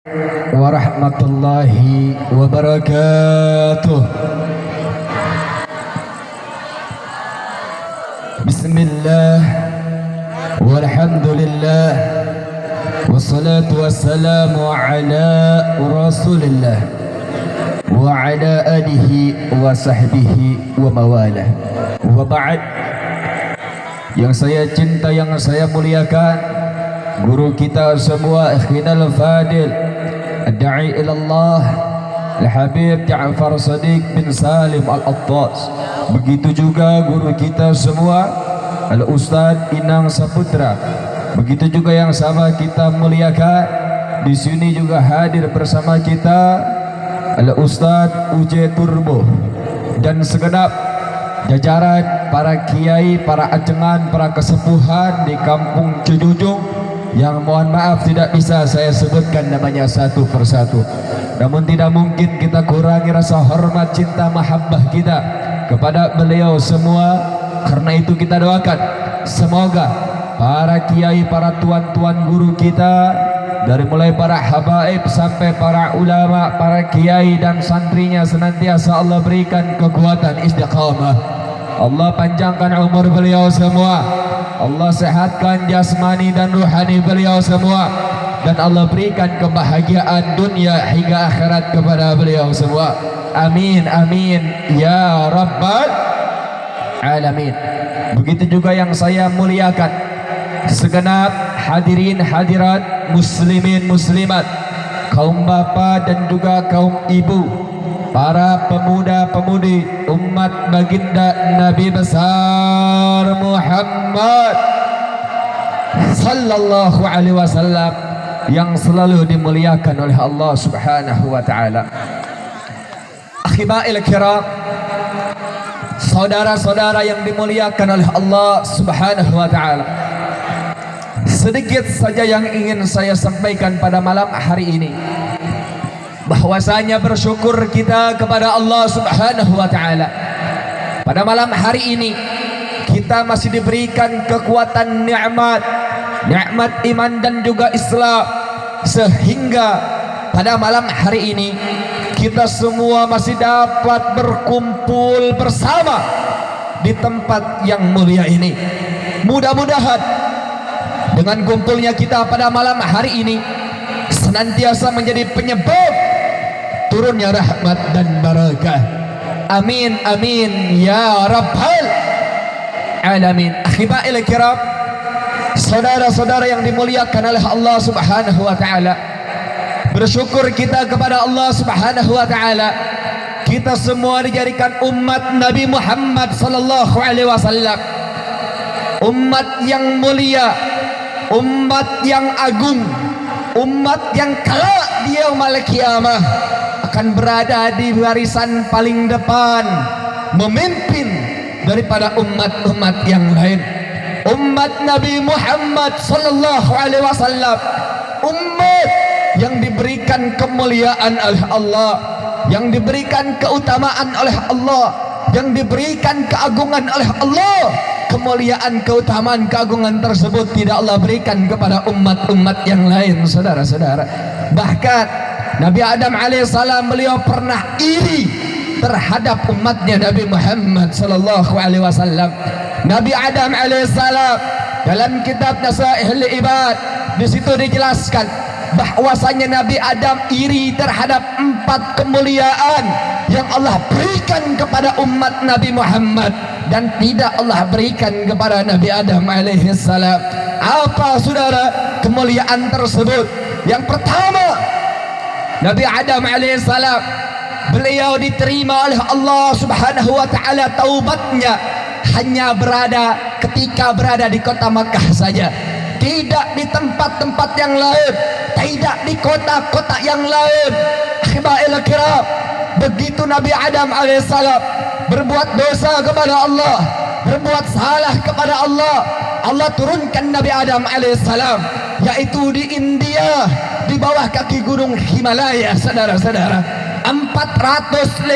warahmatullahi wabarakatuh. Bismillah walhamdulillah wassalatu wassalamu ala rasulillah wa ala alihi wa sahbihi wa mawalah. Wa ba'd. Yang saya cinta, yang saya muliakan, guru kita semua, Akhinal Fadil Ad-Da'i ilallah Al-Habib Ja'far Sadiq bin Salim Al-Attas. Begitu juga guru kita semua, Al-Ustadz Inang Saputra. Begitu juga yang sama kita muliakan, di sini juga hadir bersama kita Al-Ustadz Uje Turbo dan segenap jajaran para kiai, para ajengan, para kesepuhan di kampung Cujujung yang mohon maaf tidak bisa saya sebutkan namanya satu persatu. Namun tidak mungkin kita kurangi rasa hormat, cinta, mahabbah kita kepada beliau semua. Karena itu kita doakan semoga para kiai, para tuan-tuan guru kita, dari mulai para habaib sampai para ulama, para kiai dan santrinya, senantiasa Allah berikan kekuatan istiqamah. Allah panjangkan umur beliau semua, Allah sehatkan jasmani dan ruhani beliau semua, dan Allah berikan kebahagiaan dunia hingga akhirat kepada beliau semua. Amin amin ya rabbal alamin. Begitu juga yang saya muliakan, segenap hadirin hadirat, muslimin muslimat, kaum bapak dan juga kaum ibu, para pemuda-pemudi umat baginda Nabi besar Muhammad sallallahu alaihi wasallam yang selalu dimuliakan oleh Allah Subhanahu wa taala. Akhiba'il kiram, saudara-saudara yang dimuliakan oleh Allah Subhanahu wa taala. Sedikit saja yang ingin saya sampaikan pada malam hari ini, bahwasanya bersyukur kita kepada Allah Subhanahu wa taala. Pada malam hari ini kita masih diberikan kekuatan nikmat iman dan juga Islam, sehingga pada malam hari ini kita semua masih dapat berkumpul bersama di tempat yang mulia ini. Mudah-mudahan dengan kumpulnya kita pada malam hari ini senantiasa menjadi penyebab turunnya rahmat dan barakah. Amin amin ya rabbal alamin. Akhiba'il kiram, saudara-saudara yang dimuliakan oleh Allah Subhanahu wa taala, bersyukur kita kepada Allah Subhanahu wa taala, kita semua dijadikan umat Nabi Muhammad sallallahu alaihi wasallam, umat yang mulia, umat yang agung, umat yang kelak di yaumul qiyamah akan berada di barisan paling depan, memimpin daripada umat-umat yang lain. Umat Nabi Muhammad sallallahu alaihi wasallam, umat yang diberikan kemuliaan oleh Allah, yang diberikan keutamaan oleh Allah, yang diberikan keagungan oleh Allah. Kemuliaan, keutamaan, keagungan tersebut tidak Allah berikan kepada umat-umat yang lain, saudara-saudara. Bahkan Nabi Adam alaihissalam, beliau pernah iri terhadap umatnya Nabi Muhammad sallallahu alaihi wasallam. Nabi Adam alaihissalam dalam kitab Nasaihul Ibad, di situ dijelaskan bahwasanya Nabi Adam iri terhadap 4 kemuliaan yang Allah berikan kepada umat Nabi Muhammad dan tidak Allah berikan kepada Nabi Adam alaihissalam. Apa saudara kemuliaan tersebut? Yang pertama, Nabi Adam alaihissalam, beliau diterima oleh Allah Subhanahu wa taala taubatnya hanya ketika berada di kota Makkah saja, tidak di tempat-tempat yang lain, tidak di kota-kota yang lain. Akhiba'il kiram, begitu Nabi Adam alaihissalam berbuat dosa kepada Allah, berbuat salah kepada Allah, Allah turunkan Nabi Adam alaihissalam, yaitu di India, di bawah kaki gunung Himalaya, saudara-saudara. 450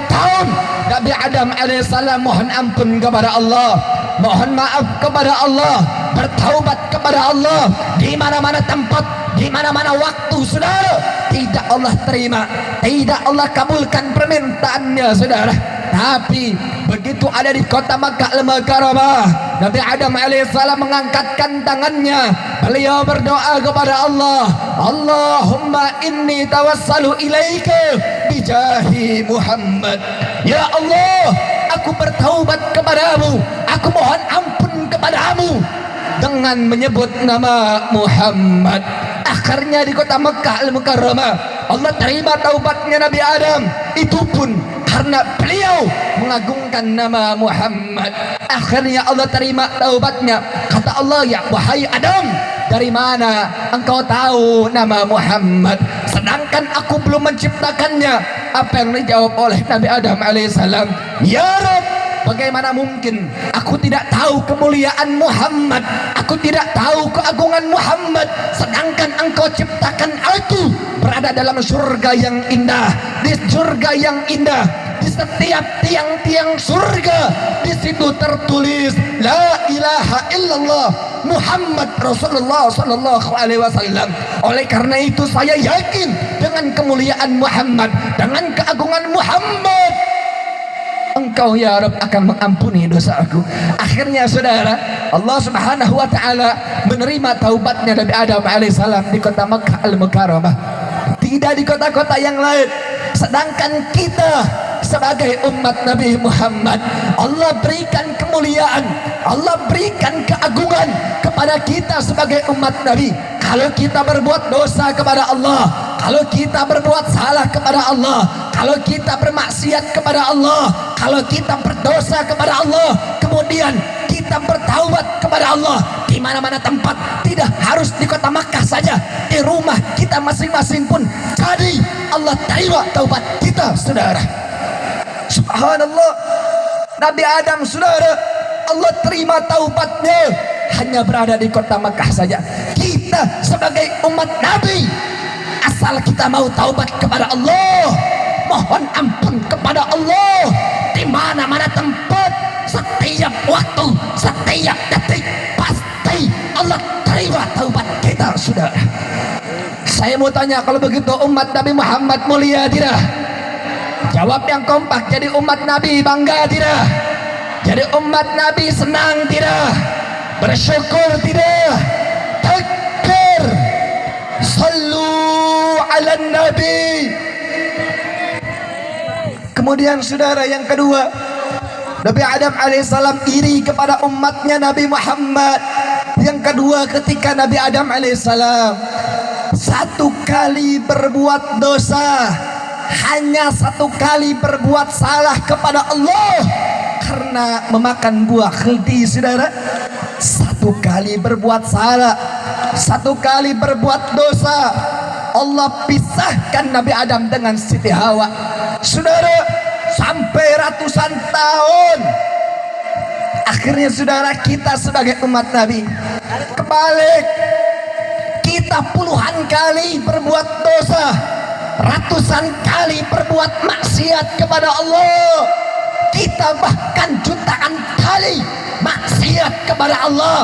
tahun Nabi Adam alaihissalam mohon ampun kepada Allah, mohon maaf kepada Allah, bertaubat kepada Allah di mana-mana tempat, di mana-mana waktu, saudara. tidak Allah terima, tidak Allah kabulkan permintaannya, saudara. Tapi begitu ada di kota Makkah al-Mukarramah, Nabi Adam alaihissalam mengangkatkan tangannya, beliau berdoa kepada Allah, Allahumma inni tawassalu ilaika bijahi Muhammad. Ya Allah, aku bertaubat kepadamu, aku mohon ampun kepadamu dengan menyebut nama Muhammad. Akhirnya di kota Makkah al-Mukarramah Allah terima taubatnya Nabi Adam, itu pun karena beliau mengagungkan nama Muhammad. Akhirnya Allah terima taubatnya. Kata Allah, ya wahai Adam, dari mana engkau tahu nama Muhammad sedangkan aku belum menciptakannya? Apa yang dijawab oleh Nabi Adam alaihissalam? Ya Rabb, bagaimana mungkin aku tidak tahu kemuliaan Muhammad, aku tidak tahu keagungan Muhammad sedangkan engkau ciptakan aku berada dalam surga yang indah. Di surga yang indah, di setiap tiang-tiang surga, di situ tertulis la ilaha illallah Muhammad Rasulullah sallallahu alaihi wasallam. Oleh karena itu saya yakin dengan kemuliaan Muhammad, dengan keagungan Muhammad, engkau ya Rabb akan mengampuni dosaku. Akhirnya saudara, Allah subhanahu wa ta'ala menerima taubatnya Nabi Adam alaihissalam di kota Makkah al-Mukarramah, tidak di kota-kota yang lain. Sedangkan kita sebagai umat Nabi Muhammad, Allah berikan kemuliaan, Allah berikan keagungan kepada kita sebagai umat Nabi. Kalau kita berbuat dosa kepada Allah, kalau kita berbuat salah kepada Allah, kalau kita bermaksiat kepada Allah, kalau kita berdosa kepada Allah, kemudian kita bertaubat kepada Allah di mana-mana tempat, tidak harus di kota Makkah saja, di rumah kita masing-masing pun jadi Allah terima taubat kita, saudara. Subhanallah, Nabi Adam, saudara, Allah terima taubatnya hanya berada di kota Makkah saja. Kita sebagai umat Nabi, asal kita mau taubat kepada Allah, mohon ampun kepada Allah di mana-mana tempat, setiap waktu, setiap detik, pasti Allah terima taubat kita, saudara. Saya mau tanya, kalau begitu umat Nabi Muhammad mulia tidak? Jawab yang kompak. Jadi umat Nabi bangga tidak? Jadi umat Nabi senang tidak? Bersyukur tidak? Takbir, sallu ala Nabi. Kemudian saudara, yang kedua, Nabi Adam alaihissalam iri kepada umatnya Nabi Muhammad. Yang kedua, ketika Nabi Adam alaihissalam satu kali berbuat dosa, hanya satu kali berbuat salah kepada Allah karena memakan buah khildi, saudara. Satu kali berbuat salah, satu kali berbuat dosa, Allah pisahkan Nabi Adam dengan Siti Hawa, saudara, sampai ratusan tahun. Akhirnya saudara, kita sebagai umat Nabi kebalik, kita puluhan kali berbuat dosa, ratusan kali berbuat maksiat kepada Allah, kita bahkan jutaan kali maksiat kepada Allah.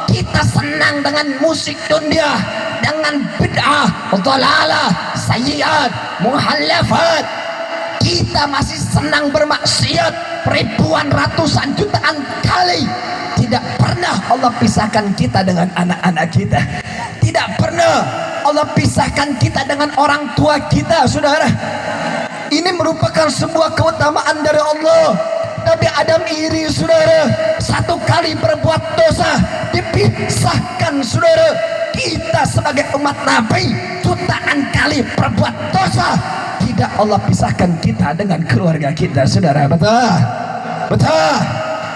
Kita senang dengan musik dunia, dengan bid'ah, dhalalah, sayyiat, muhallafat. Kita masih senang bermaksiat ribuan, ratusan, jutaan kali. Tidak pernah Allah pisahkan kita dengan anak-anak kita, tidak pernah Allah pisahkan kita dengan orang tua kita, saudara. Ini merupakan sebuah keutamaan dari Allah. Nabi Adam iri, saudara, satu kali berbuat dosa dipisahkan, saudara. Kita sebagai umat Nabi jutaan kali berbuat dosa, tidak Allah pisahkan kita dengan keluarga kita, saudara. Betul? Betul?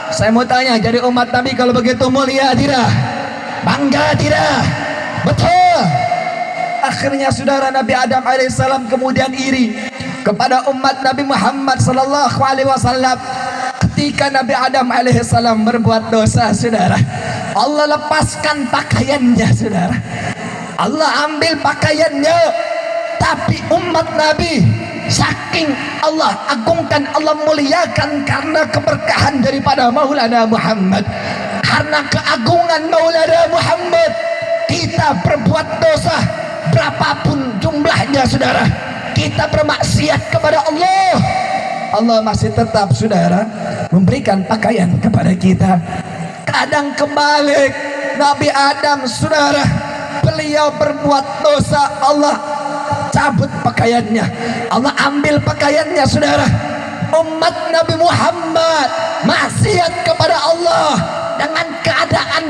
Saya mau tanya, jadi umat Nabi kalau begitu mulia tidak? Bangga tidak? Betul? Akhirnya saudara, Nabi Adam alaihissalam kemudian iri kepada umat Nabi Muhammad sallallahu alaihi wasallam. Ketika Nabi Adam alaihissalam berbuat dosa, saudara, Allah lepaskan pakaiannya, saudara. Allah ambil pakaiannya. Tapi umat Nabi saking Allah agungkan, Allah muliakan karena keberkahan daripada Maulana Muhammad, karena keagungan Maulana Muhammad, kita berbuat dosa berapapun jumlah jumlahnya saudara, kita bermaksiat kepada Allah, Allah masih tetap saudara memberikan pakaian kepada kita. Kadang kebalik, Nabi Adam saudara, beliau berbuat dosa, Allah cabut pakaiannya, Allah ambil pakaiannya saudara. Umat Nabi Muhammad maksiat kepada Allah dengan keadaan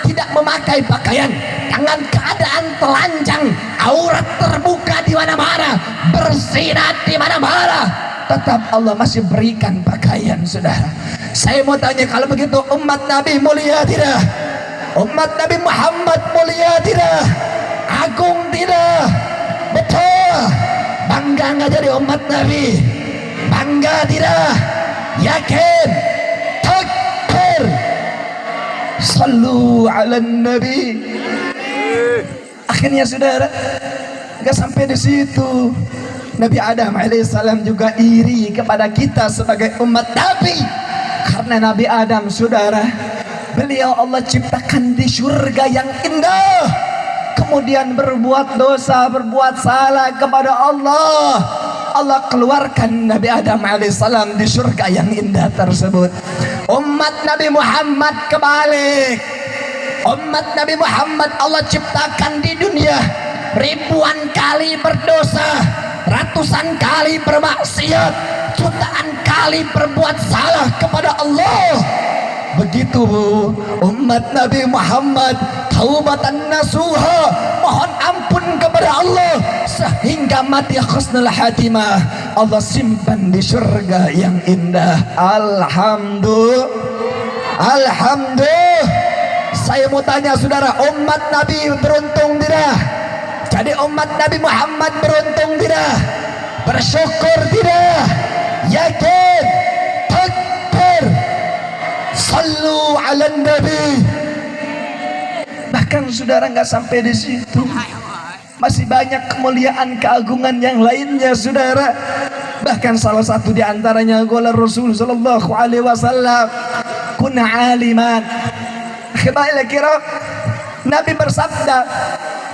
tidak memakai pakaian, dengan keadaan telanjang, aurat terbuka di mana-mana, bersinar di mana-mana, tetap Allah masih berikan pakaian saudara. Saya mau tanya, kalau begitu umat Nabi mulia tidak? Umat Nabi Muhammad mulia tidak? Agung tidak? Betul? Bangga nggak jadi umat Nabi? Bangga tidak? Yakin? Takbir! Sallu ala Nabi. Akhirnya saudara, nggak sampai di situ. Nabi Adam alaihissalam juga iri kepada kita sebagai umat Nabi, karena Nabi Adam saudara, beliau Allah ciptakan di surga yang indah, kemudian berbuat dosa, berbuat salah kepada Allah, Allah keluarkan Nabi Adam alaihissalam di surga yang indah tersebut. Umat Nabi Muhammad kebalik, umat Nabi Muhammad Allah ciptakan di dunia, ribuan kali berdosa, ratusan kali bermaksiat, jutaan kali berbuat salah kepada Allah. Begitu umat Nabi Muhammad taubatan nasuha, mohon ampun kepada Allah sehingga mati husnul khatimah, Allah simpan di surga yang indah. Alhamdulillah, alhamdulillah. Saya mau tanya saudara, umat Nabi beruntung tidak? Jadi umat Nabi Muhammad beruntung tidak? Bersyukur tidak? Yakin? Takbir! Sallu ala Nabi. Bahkan saudara nggak sampai di situ, masih banyak kemuliaan keagungan yang lainnya saudara. Bahkan salah satu di antaranya qala Rasul sallallahu alaihi wasallam, kun aliman. Kira Nabi bersabda,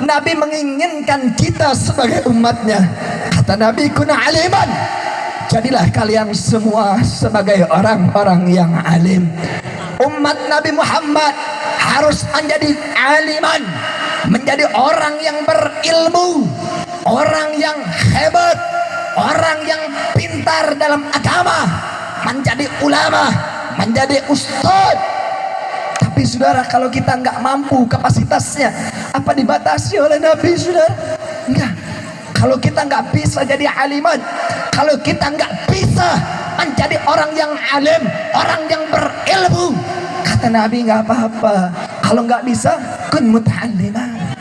Nabi menginginkan kita sebagai umatnya, kata Nabi, kun aliman, jadilah kalian semua sebagai orang-orang yang alim. Umat Nabi Muhammad harus menjadi aliman, menjadi orang yang berilmu, orang yang hebat, orang yang pintar dalam agama, menjadi ulama, menjadi ustadz. Tapi saudara, kalau kita nggak mampu kapasitasnya, apa dibatasi oleh Nabi saudara? Enggak. Kalau kita nggak bisa jadi aliman, kalau kita nggak bisa menjadi orang yang alim, orang yang berilmu, kata Nabi, nggak apa-apa. Kalau nggak bisa, kun muta'alliman.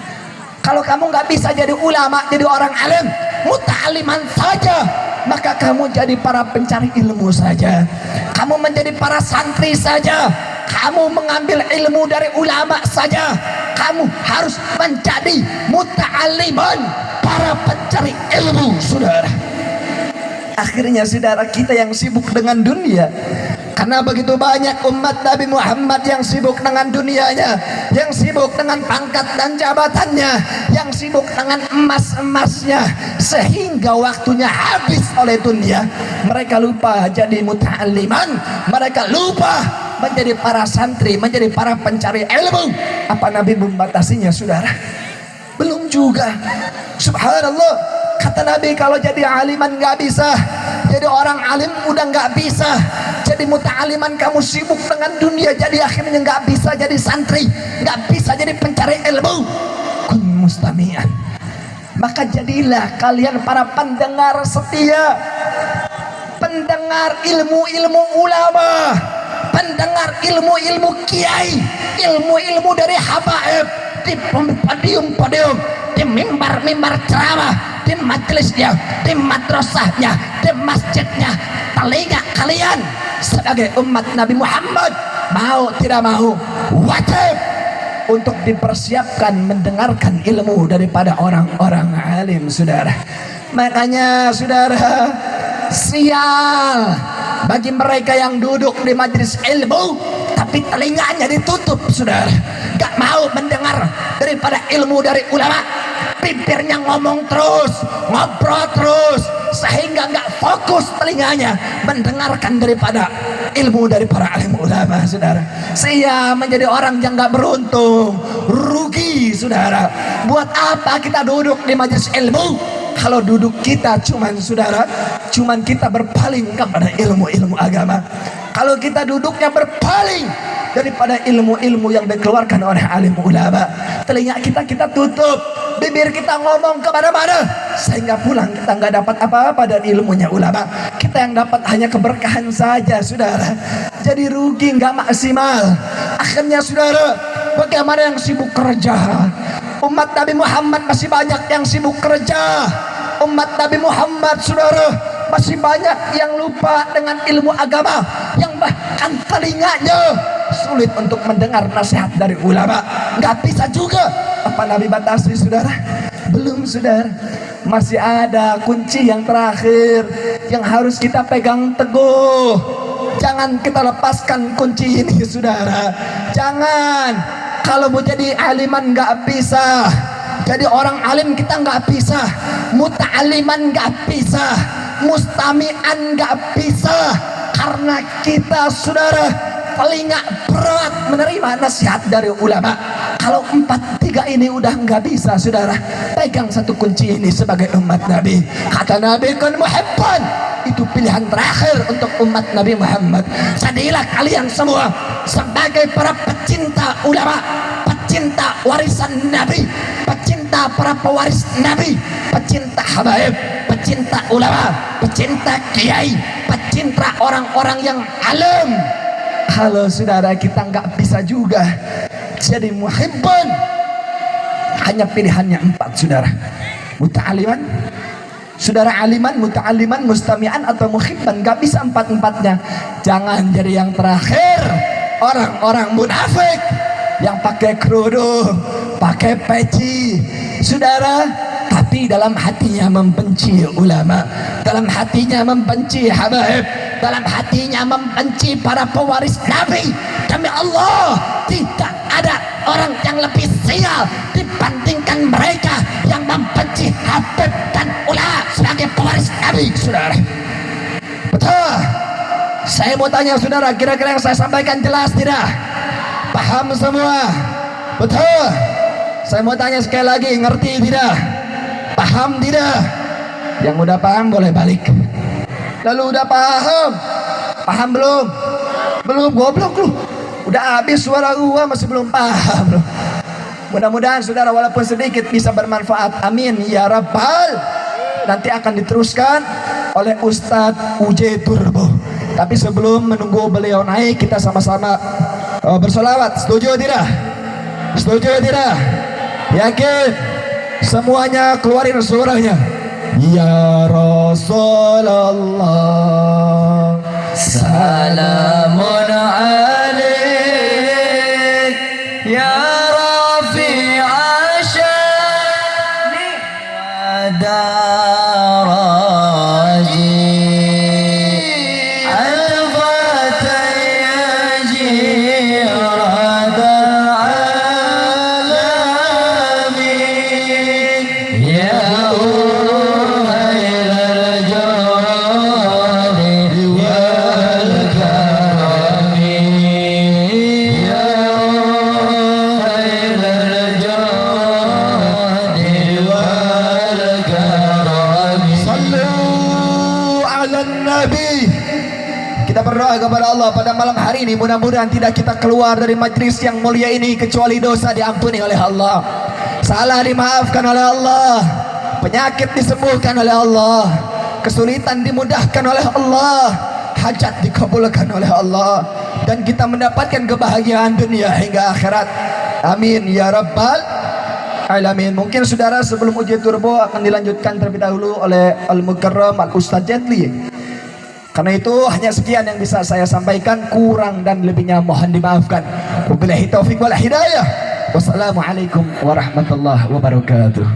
Kalau kamu nggak bisa jadi ulama, jadi orang alim, muta'alliman saja, maka kamu jadi para pencari ilmu saja, kamu menjadi para santri saja, kamu mengambil ilmu dari ulama saja. Kamu harus menjadi muta'alliman, para pencari ilmu saudara. Akhirnya saudara, kita yang sibuk dengan dunia, karena begitu banyak umat Nabi Muhammad yang sibuk dengan dunianya, yang sibuk dengan pangkat dan jabatannya, yang sibuk dengan emas-emasnya, sehingga waktunya habis oleh dunia. Mereka lupa jadi muta'alliman, mereka lupa menjadi para santri, menjadi para pencari ilmu. Apa Nabi membatasinya saudara? Belum juga. Subhanallah. Kata Nabi, kalau jadi aliman nggak bisa, jadi orang alim udah nggak bisa, jadi muta'aliman kamu sibuk dengan dunia, jadi akhirnya nggak bisa jadi santri, nggak bisa jadi pencari ilmu. Kun mustami'an. Maka jadilah kalian para pendengar setia, pendengar ilmu-ilmu ulama, pendengar ilmu-ilmu kiai, ilmu-ilmu dari habaib, di podium-podium, di mimbar-mimbar ceramah, di majelisnya, di madrasahnya, di masjidnya. Telinga kalian sebagai umat Nabi Muhammad, mau tidak mau, wajib untuk dipersiapkan mendengarkan ilmu daripada orang-orang alim saudara. Makanya saudara, sial bagi mereka yang duduk di majelis ilmu tapi telinganya ditutup saudara, gak mau mendengar daripada ilmu dari ulama, bibirnya ngomong terus, ngobrol terus, sehingga nggak fokus telinganya mendengarkan daripada ilmu dari para alim ulama, saudara. Saya menjadi orang yang nggak beruntung, rugi, saudara. Buat apa kita duduk di majelis ilmu kalau duduk kita cuman kita berpaling kepada ilmu-ilmu agama? Kalau kita duduknya berpaling daripada ilmu-ilmu yang dikeluarkan oleh alim ulama, telinga kita tutup, bibir kita ngomong kemana-mana, sehingga pulang kita nggak dapat apa-apa dari ilmunya ulama. Kita yang dapat hanya keberkahan saja, saudara. Jadi rugi, nggak maksimal. Akhirnya, saudara, bagaimana yang sibuk kerja? Umat Nabi Muhammad masih banyak yang sibuk kerja. Umat Nabi Muhammad, saudara, masih banyak yang lupa dengan ilmu agama, yang bahkan telinganya sulit untuk mendengar nasihat dari ulama. Nggak bisa juga. Apa Nabi batasi, saudara? Belum, saudara. Masih ada kunci yang terakhir yang harus kita pegang teguh. Jangan kita lepaskan kunci ini, saudara. Jangan. Kalau mau jadi aliman nggak bisa, jadi orang alim kita nggak bisa, muta'aliman nggak bisa, mustami'an nggak bisa, karena kita, saudara, telinga berat menerima nasihat dari ulama. Kalau 4-3 ini udah nggak bisa, saudara, pegang satu kunci ini sebagai umat Nabi. Kata Nabi, kun muhibban, itu pilihan terakhir untuk umat Nabi Muhammad. Jadilah kalian semua sebagai para pecinta ulama, pecinta warisan Nabi, pecinta para pewaris Nabi, pecinta habaib, pecinta ulama, pecinta kiai, pecinta orang-orang yang alim. Kalau saudara kita nggak bisa juga jadi muhibban, hanya pilihannya 4, saudara. Muta'aliman, saudara, aliman, muta'aliman, mustami'an, atau muhibban. Nggak bisa 4-4-nya. Jangan jadi yang terakhir, orang-orang munafik yang pakai kerudung, pakai peci, saudara, tapi dalam hatinya membenci ulama, dalam hatinya membenci habaib, dalam hatinya membenci para pewaris Nabi. Demi Allah, tidak ada orang yang lebih sial dibandingkan mereka yang membenci habib dan ulama sebagai pewaris Nabi, saudara. Betul. Saya mau tanya, saudara, kira-kira yang saya sampaikan jelas tidak? Paham semua? Betul. Saya mau tanya sekali lagi, ngerti tidak? Paham tidak? Yang udah paham boleh balik. Lalu udah paham? Paham belum? Belum, goblok lu. Udah habis suara gua masih belum paham lu. Mudah-mudahan, saudara, walaupun sedikit bisa bermanfaat. Amin ya rabbal. Nanti akan diteruskan oleh Ustadz UJ Turbo. Tapi sebelum menunggu beliau naik, kita sama-sama bersolawat. Setuju tidak? Setuju tidak? Yakin? Semuanya keluarin suaranya. Ya Rasulullah, salamun alaik, ya Rafi'a sya'ni wa daraji. Kita berdoa kepada Allah pada malam hari ini, mudah-mudahan tidak kita keluar dari majlis yang mulia ini kecuali dosa diampuni oleh Allah, salah dimaafkan oleh Allah, penyakit disembuhkan oleh Allah, kesulitan dimudahkan oleh Allah, hajat dikabulkan oleh Allah, dan kita mendapatkan kebahagiaan dunia hingga akhirat. Amin ya rabbal alamin. Mungkin saudara, sebelum uji turbo akan dilanjutkan terlebih dahulu oleh Al-Mukarram Al-Ustadz Gently. Karena itu hanya sekian yang bisa saya sampaikan, kurang dan lebihnya mohon dimaafkan. Wabillahi taufiq wal hidayah. Wassalamualaikum warahmatullahi wabarakatuh.